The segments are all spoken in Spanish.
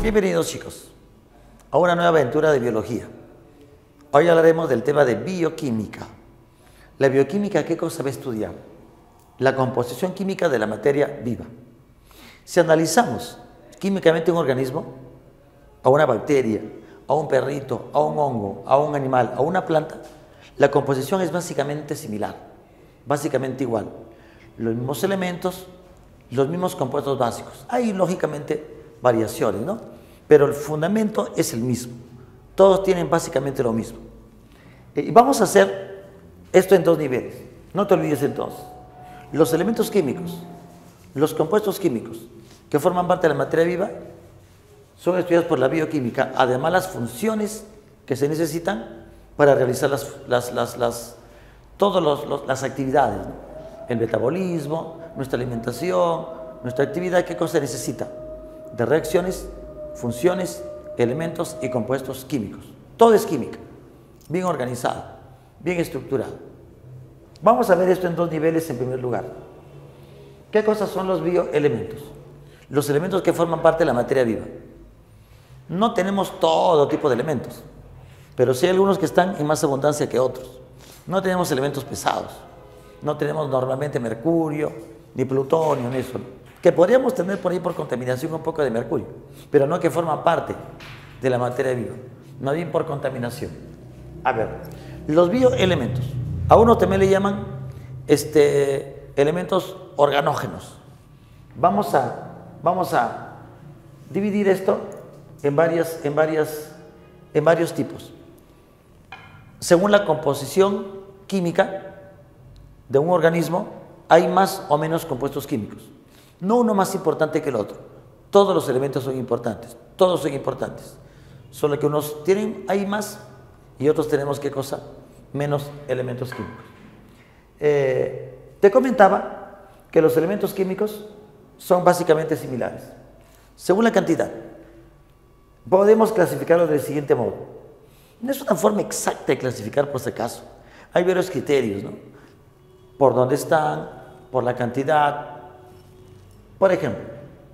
Bienvenidos chicos a una nueva aventura de biología. Hoy hablaremos del tema de bioquímica. La bioquímica, ¿qué cosa va a estudiar? La composición química de la materia viva. Si analizamos químicamente un organismo, a una bacteria, a un perrito, a un hongo, a un animal, a una planta, la composición es básicamente similar, básicamente igual. Los mismos elementos, los mismos compuestos básicos. Hay lógicamente variaciones, ¿no? Pero el fundamento es el mismo. Todos tienen básicamente lo mismo. Y vamos a hacer esto en dos niveles. No te olvides entonces. Los elementos químicos, los compuestos químicos que forman parte de la materia viva son estudiados por la bioquímica. Además, las funciones que se necesitan para realizar todas las actividades, ¿no? El metabolismo, nuestra alimentación, nuestra actividad, ¿qué cosa necesita? De reacciones, funciones, elementos y compuestos químicos. Todo es química, bien organizada, bien estructurada. Vamos a ver esto en dos niveles en primer lugar. ¿Qué cosas son los bioelementos? Los elementos que forman parte de la materia viva. No tenemos todo tipo de elementos, pero sí hay algunos que están en más abundancia que otros. No tenemos elementos pesados, no tenemos normalmente mercurio, ni plutonio, ni eso, que podríamos tener por ahí por contaminación un poco de mercurio, pero no que forma parte de la materia viva, no bien por contaminación. A ver, los bioelementos, a uno también le llaman elementos organógenos. Vamos a dividir esto en varios tipos. Según la composición química de un organismo, hay más o menos compuestos químicos. No uno más importante que el otro. Todos los elementos son importantes, todos son importantes. Solo que unos hay más y otros tenemos, ¿qué cosa? Menos elementos químicos. Te comentaba que los elementos químicos son básicamente similares. Según la cantidad, podemos clasificarlos del siguiente modo. No es una forma exacta de clasificar por si acaso. Hay varios criterios, ¿no? Por dónde están, por la cantidad. Por ejemplo,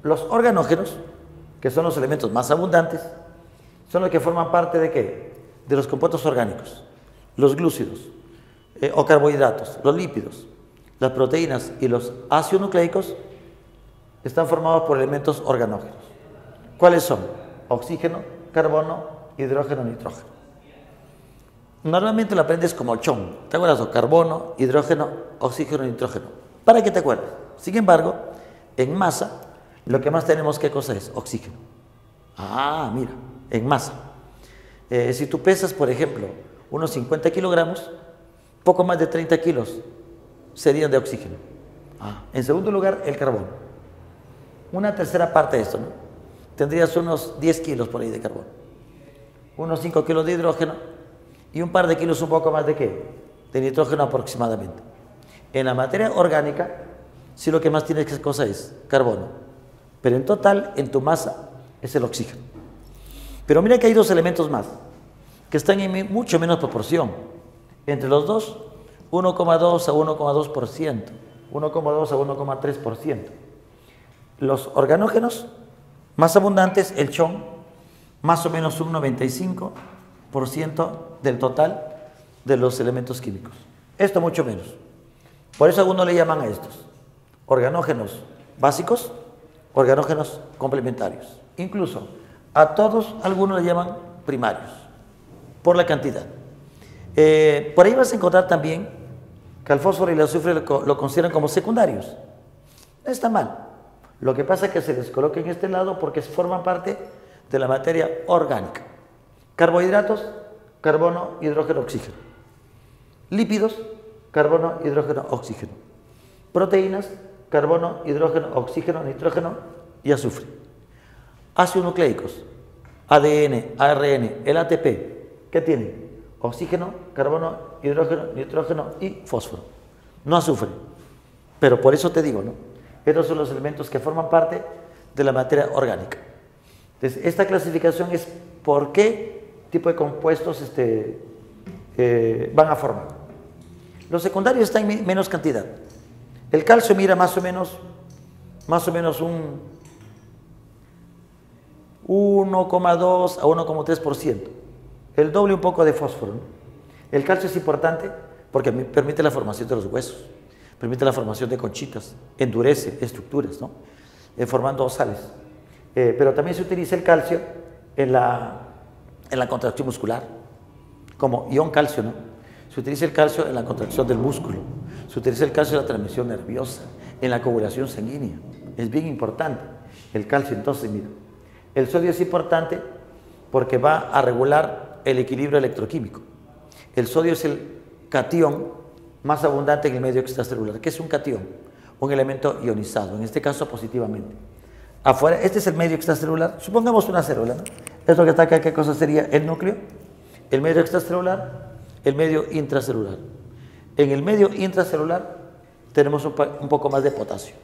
los organógenos, que son los elementos más abundantes, son los que forman parte ¿de qué? De los compuestos orgánicos, los glúcidos o carbohidratos, los lípidos, las proteínas y los ácidos nucleicos están formados por elementos organógenos. ¿Cuáles son? Oxígeno, carbono, hidrógeno, nitrógeno. Normalmente lo aprendes como chon, ¿te acuerdas? Carbono, hidrógeno, oxígeno, nitrógeno, para que te acuerdes. Sin embargo, en masa, lo que más tenemos, ¿qué cosa es? Oxígeno. Ah, mira, en masa. Si tú pesas, por ejemplo, unos 50 kilogramos, poco más de 30 kilos serían de oxígeno. En segundo lugar, el carbono. Una tercera parte de esto, ¿no? Tendrías unos 10 kilos por ahí de carbono. Unos 5 kilos de hidrógeno y un par de kilos un poco más de ¿qué? De nitrógeno aproximadamente. En la materia orgánica, sí lo que más tienes, ¿qué cosa es? Carbono. Pero en total, en tu masa, es el oxígeno. Pero mira que hay dos elementos más, que están en mucho menos proporción. Entre los dos, 1,2 a 1,2%, 1,2 a 1,3%. Los organógenos más abundantes, el chon, más o menos un 95% del total de los elementos químicos. Esto mucho menos. Por eso algunos le llaman a estos organógenos básicos, organógenos complementarios. Incluso a todos algunos le llaman primarios, por la cantidad. Por ahí vas a encontrar también que el fósforo y el azufre lo consideran como secundarios. No está mal. Lo que pasa es que se les coloca en este lado porque forman parte de la materia orgánica. Carbohidratos, carbono, hidrógeno, oxígeno. Lípidos, carbono, hidrógeno, oxígeno. Proteínas, carbono, hidrógeno, oxígeno, nitrógeno y azufre. Ácidos nucleicos, ADN, ARN, el ATP, ¿qué tienen? Oxígeno, carbono, hidrógeno, nitrógeno y fósforo. No azufre. Pero por eso te digo, ¿no? Estos son los elementos que forman parte de la materia orgánica. Entonces, esta clasificación es por qué tipo de compuestos van a formar. Los secundarios están en menos cantidad. El calcio mira más o menos 1,2 a 1,3%. El doble un poco de fósforo, ¿no? El calcio es importante porque permite la formación de los huesos, permite la formación de conchitas, endurece estructuras, ¿no? Formando sales. Pero también se utiliza el calcio en la contracción muscular, como ion calcio, ¿no? Se utiliza el calcio en la contracción del músculo, se utiliza el calcio en la transmisión nerviosa, en la coagulación sanguínea. Es bien importante el calcio. Entonces, mira, el sodio es importante porque va a regular el equilibrio electroquímico. El sodio es el catión más abundante en el medio extracelular. ¿Qué es un catión? Un elemento ionizado, en este caso positivamente. Afuera, este es el medio extracelular. Supongamos una célula, ¿no? Esto que está acá, ¿qué cosa sería? El núcleo, el medio extracelular, el medio intracelular. En el medio intracelular tenemos un poco más de potasio.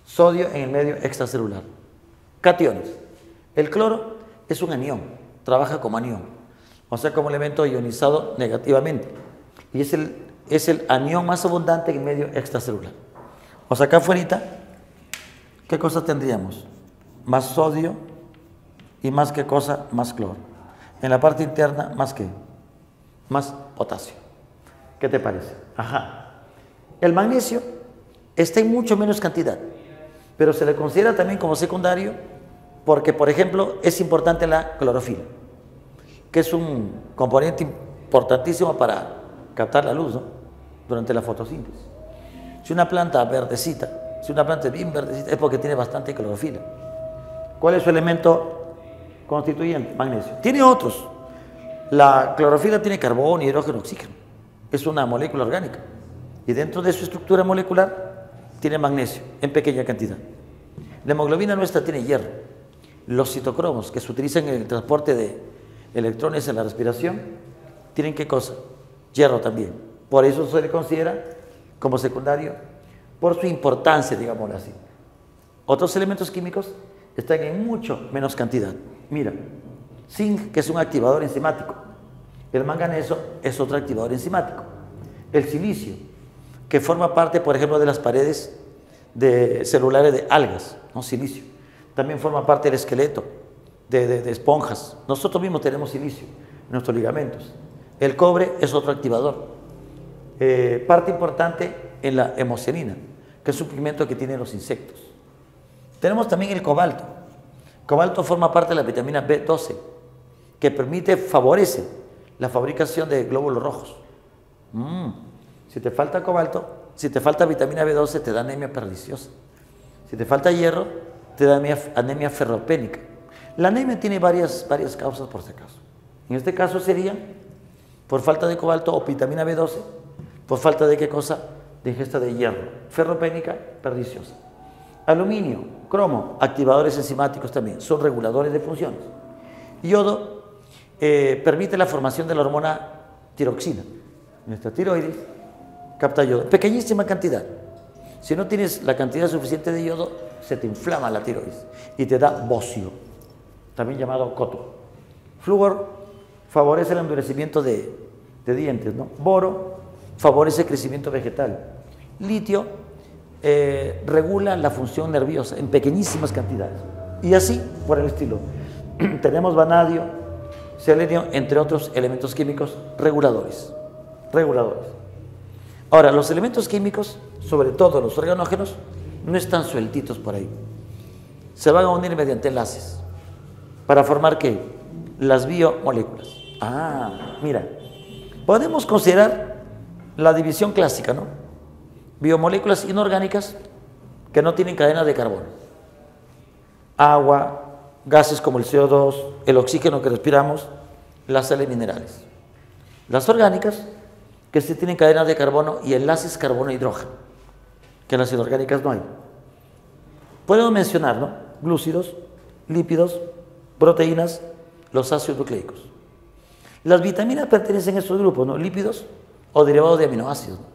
Sodio en el medio extracelular. Cationes. El cloro es un anión, trabaja como anión, o sea, como elemento ionizado negativamente. Y es el anión más abundante en el medio extracelular. O sea, acá afuera, ¿qué cosa tendríamos? Más sodio y más qué cosa, más cloro. En la parte interna, más qué, más potasio. ¿Qué te parece? Ajá. El magnesio está en mucho menos cantidad, pero se le considera también como secundario porque, por ejemplo, es importante la clorofila, que es un componente importantísimo para captar la luz, ¿no? Durante la fotosíntesis. Si una planta verdecita, si una planta es bien verdecita, es porque tiene bastante clorofila. ¿Cuál es su elemento constituyente? Magnesio. Tiene otros. La clorofila tiene carbono, hidrógeno, oxígeno. Es una molécula orgánica. Y dentro de su estructura molecular tiene magnesio en pequeña cantidad. La hemoglobina nuestra tiene hierro. Los citocromos que se utilizan en el transporte de electrones en la respiración tienen ¿qué cosa? Hierro también. Por eso se le considera como secundario por su importancia, digámoslo así. Otros elementos químicos están en mucho menos cantidad. Mira, zinc, que es un activador enzimático. El manganeso es otro activador enzimático. El silicio, que forma parte, por ejemplo, de las paredes celulares de algas, ¿no? Silicio. También forma parte del esqueleto de esponjas. Nosotros mismos tenemos silicio en nuestros ligamentos. El cobre es otro activador. Parte importante en la hemocenina, que es un pigmento que tienen los insectos. Tenemos también el cobalto. Cobalto forma parte de la vitamina B12, que favorece la fabricación de glóbulos rojos. Si te falta cobalto, si te falta vitamina B12, te da anemia perniciosa. Si te falta hierro, te da anemia ferropénica. La anemia tiene varias causas, por si acaso. En este caso sería por falta de cobalto o vitamina B12, por falta de qué cosa, de ingesta de hierro, ferropénica, perniciosa. Aluminio, cromo, activadores enzimáticos también, son reguladores de funciones. Yodo permite la formación de la hormona tiroxina. Nuestra tiroides capta yodo, pequeñísima cantidad. Si no tienes la cantidad suficiente de yodo, se te inflama la tiroides y te da bocio, también llamado coto. Flúor favorece el endurecimiento de dientes, ¿no? Boro favorece el crecimiento vegetal. Litio regula la función nerviosa en pequeñísimas cantidades. Y así por el estilo. Tenemos vanadio, selenio, entre otros elementos químicos reguladores. Ahora, los elementos químicos, sobre todo los organógenos, no están sueltitos por ahí. Se van a unir mediante enlaces. ¿Para formar qué? Las biomoléculas. Mira, podemos considerar la división clásica, ¿no? Biomoléculas inorgánicas que no tienen cadena de carbono. Agua, gases como el CO2, el oxígeno que respiramos, las sales minerales. Las orgánicas, que sí tienen cadena de carbono y enlaces carbono-hidrógeno, que en las inorgánicas no hay. Podemos mencionar, ¿no? Glúcidos, lípidos, proteínas, los ácidos nucleicos. Las vitaminas pertenecen a estos grupos, ¿no? Lípidos o derivados de aminoácidos, ¿no?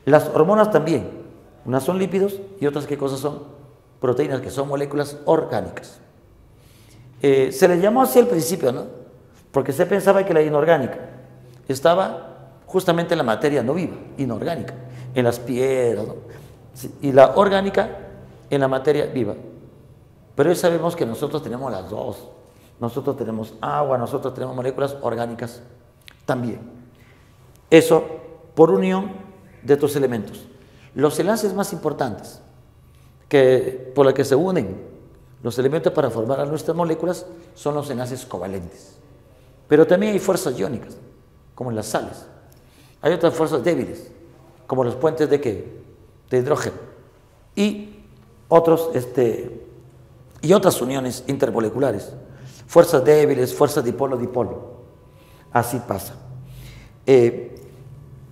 Las hormonas también, unas son lípidos y otras ¿qué cosas son? Proteínas, que son moléculas orgánicas. Se les llamó así al principio, ¿no? Porque se pensaba que la inorgánica estaba justamente en la materia no viva, inorgánica, en las piedras, ¿no? Y la orgánica en la materia viva. Pero hoy sabemos que nosotros tenemos las dos. Nosotros tenemos agua, nosotros tenemos moléculas orgánicas también. Eso por unión de estos elementos. Los enlaces más importantes por los que se unen los elementos para formar a nuestras moléculas son los enlaces covalentes. Pero también hay fuerzas iónicas, como en las sales. Hay otras fuerzas débiles, como los puentes de hidrógeno. Y otras uniones intermoleculares. Fuerzas débiles, fuerzas dipolo-dipolo. Así pasa.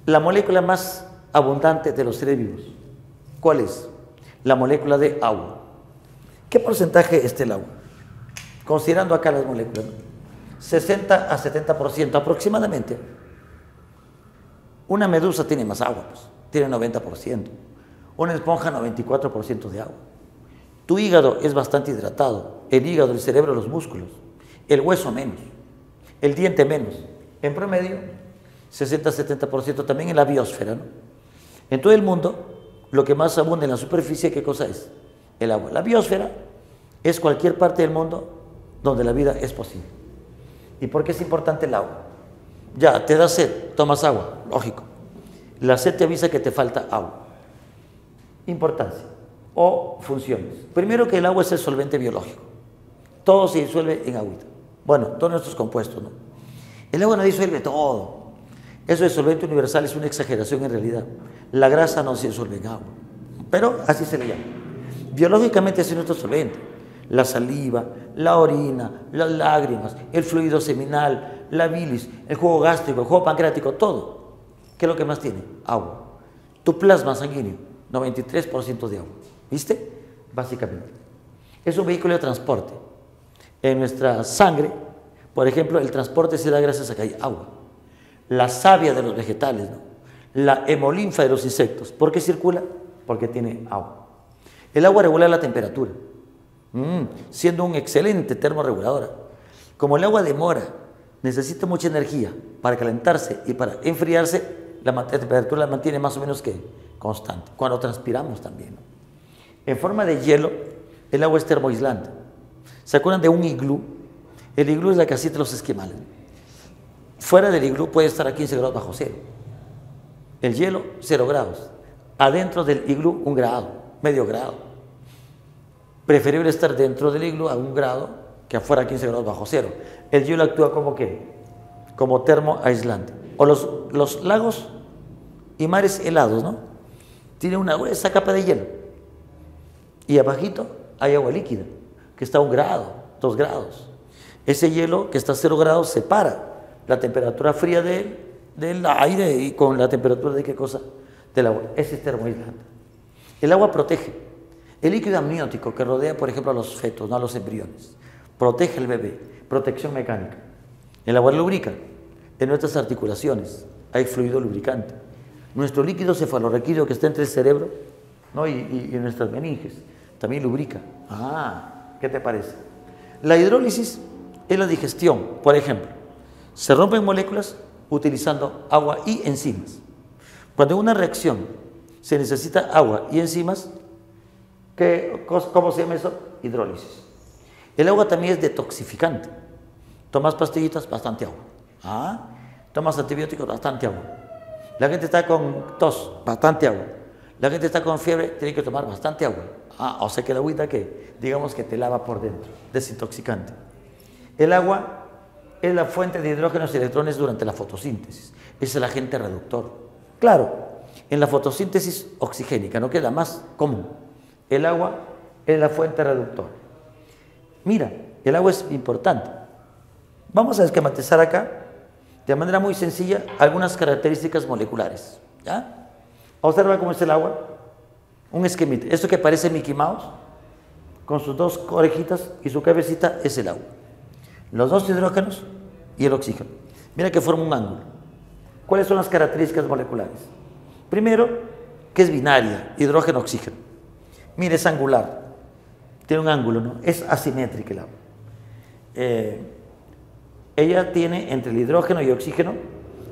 La molécula más abundante de los seres vivos, ¿cuál es? La molécula de agua. ¿Qué porcentaje es el agua? Considerando acá las moléculas, ¿no? 60 a 70% aproximadamente. Una medusa tiene más agua, pues, tiene 90%. Una esponja 94% de agua. Tu hígado es bastante hidratado, el hígado, el cerebro, los músculos, el hueso menos, el diente menos. En promedio, 60-70% también en la biosfera, ¿no? En todo el mundo, lo que más abunda en la superficie, ¿qué cosa es? El agua. La biosfera es cualquier parte del mundo donde la vida es posible. ¿Y por qué es importante el agua? Ya, te da sed, tomas agua, lógico. La sed te avisa que te falta agua. Importancia o funciones. Primero, que el agua es el solvente biológico. Todo se disuelve en agüita. Bueno, todos nuestros compuestos, ¿no? El agua no disuelve todo. Eso de solvente universal es una exageración en realidad. La grasa no se disuelve en agua, pero así se le llama. Biológicamente es nuestro solvente. La saliva, la orina, las lágrimas, el fluido seminal, la bilis, el jugo gástrico, el jugo pancreático, todo. ¿Qué es lo que más tiene? Agua. Tu plasma sanguíneo, 93% de agua. ¿Viste? Básicamente. Es un vehículo de transporte. En nuestra sangre, por ejemplo, el transporte se da gracias a que hay agua. La savia de los vegetales, ¿no? La hemolinfa de los insectos. ¿Por qué circula? Porque tiene agua. El agua regula la temperatura, siendo un excelente termorreguladora. Como el agua demora, necesita mucha energía para calentarse y para enfriarse, la temperatura la mantiene más o menos que constante. Cuando transpiramos también, ¿no? En forma de hielo, el agua es termoaislante. ¿Se acuerdan de un iglú? El iglú es la casita de los esquimales. Fuera del iglú puede estar a 15 grados bajo cero. El hielo, 0 grados. Adentro del iglú, 1 grado, medio grado. Preferible estar dentro del iglú a 1 grado que afuera a 15 grados bajo cero. El hielo actúa como ¿qué? Como termoaislante. O los lagos y mares helados, ¿no? Tienen una gruesa capa de hielo. Y abajito hay agua líquida, que está a 1 grado, 2 grados. Ese hielo que está a 0 grados separa la temperatura fría del aire y con la temperatura de ¿qué cosa? Del agua. Ese es termoaislante. El agua protege. El líquido amniótico que rodea, por ejemplo, a los fetos, no a los embriones, protege al bebé. Protección mecánica. El agua lubrica. En nuestras articulaciones hay fluido lubricante. Nuestro líquido cefalorraquídeo que está entre el cerebro, ¿no? y nuestras meninges también lubrica. ¿Qué te parece? La hidrólisis es la digestión, por ejemplo. Se rompen moléculas utilizando agua y enzimas. Cuando en una reacción se necesita agua y enzimas, ¿cómo se llama eso? Hidrólisis. El agua también es detoxificante. Tomas pastillitas, bastante agua. Tomas antibióticos, bastante agua. La gente está con tos, bastante agua. La gente está con fiebre, tiene que tomar bastante agua. O sea que la agüita que, digamos que te lava por dentro, desintoxicante. El agua es la fuente de hidrógenos y electrones durante la fotosíntesis. Es el agente reductor. Claro, en la fotosíntesis oxigénica, ¿no? Que es la más común. El agua es la fuente reductora. Mira, el agua es importante. Vamos a esquematizar acá, de manera muy sencilla, algunas características moleculares. ¿Ya? Observa cómo es el agua. Un esquemita. Esto que parece Mickey Mouse, con sus 2 orejitas y su cabecita, es el agua. Los 2 hidrógenos y el oxígeno. Mira que forma un ángulo. ¿Cuáles son las características moleculares? Primero, que es binaria, hidrógeno-oxígeno. Mira, es angular. Tiene un ángulo, ¿no? Es asimétrica el agua. Ella tiene entre el hidrógeno y el oxígeno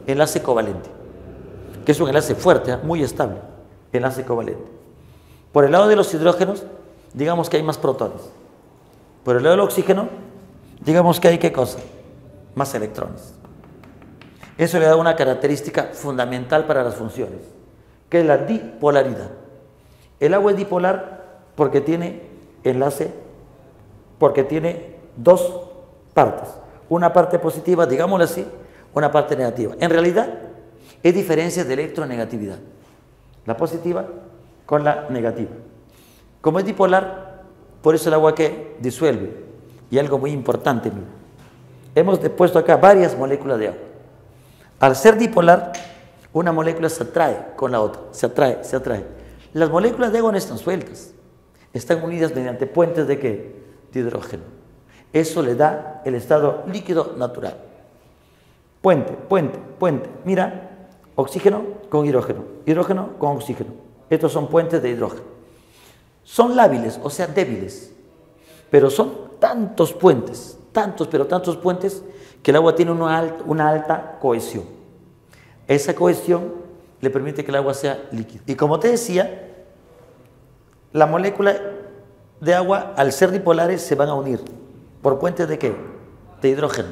enlace covalente, que es un enlace fuerte, muy estable, enlace covalente. Por el lado de los hidrógenos, digamos que hay más protones. Por el lado del oxígeno, digamos que hay ¿qué cosa? Más electrones. Eso le da una característica fundamental para las funciones, que es la dipolaridad. El agua es dipolar porque tiene enlace, porque tiene dos partes. Una parte positiva, digámoslo así, una parte negativa. En realidad, es diferencia de electronegatividad. La positiva con la negativa. Como es dipolar, por eso el agua que disuelve. Y algo muy importante, mira. Hemos puesto acá varias moléculas de agua. Al ser dipolar, una molécula se atrae con la otra, se atrae, se atrae. Las moléculas de agua no están sueltas, están unidas mediante puentes ¿de qué? De hidrógeno. Eso le da el estado líquido natural. Puente, puente, puente. Mira, oxígeno con hidrógeno, hidrógeno con oxígeno. Estos son puentes de hidrógeno. Son lábiles, o sea, débiles, pero son tantos puentes, tantos, pero tantos puentes, que el agua tiene una alta cohesión. Esa cohesión le permite que el agua sea líquida. Y como te decía, la molécula de agua, al ser dipolares, se van a unir. ¿Por puentes de qué? De hidrógeno.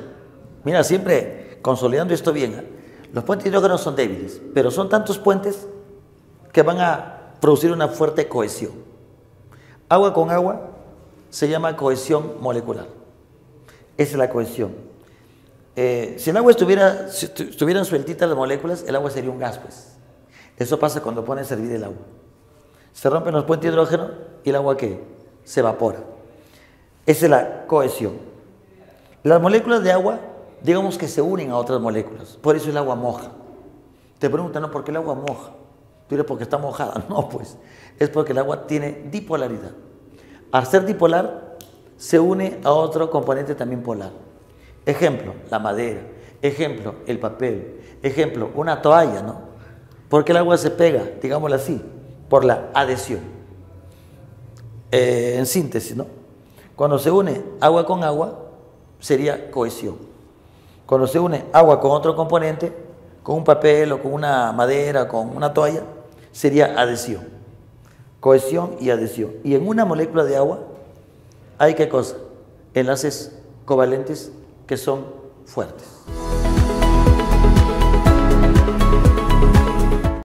Mira, siempre consolidando esto bien, ¿eh? Los puentes de hidrógeno son débiles, pero son tantos puentes que van a producir una fuerte cohesión. Agua con agua se llama cohesión molecular. Esa es la cohesión. Si el agua estuvieran sueltitas las moléculas, el agua sería un gas, pues. Eso pasa cuando pones a hervir el agua. Se rompen los puentes de hidrógeno y el agua ¿qué? Se evapora. Esa es la cohesión. Las moléculas de agua, digamos que se unen a otras moléculas. Por eso el agua moja. Te preguntan, ¿no? ¿Por qué el agua moja? Tú dirás, porque está mojada. No, pues. Es porque el agua tiene dipolaridad. Al ser dipolar, se une a otro componente también polar. Ejemplo, la madera. Ejemplo, el papel. Ejemplo, una toalla, ¿no? ¿Por qué el agua se pega? Digámoslo así, por la adhesión. En síntesis, ¿no? Cuando se une agua con agua, sería cohesión. Cuando se une agua con otro componente, con un papel o con una madera, con una toalla, sería adhesión. Cohesión y adhesión. Y en una molécula de agua hay ¿qué cosa? Enlaces covalentes que son fuertes.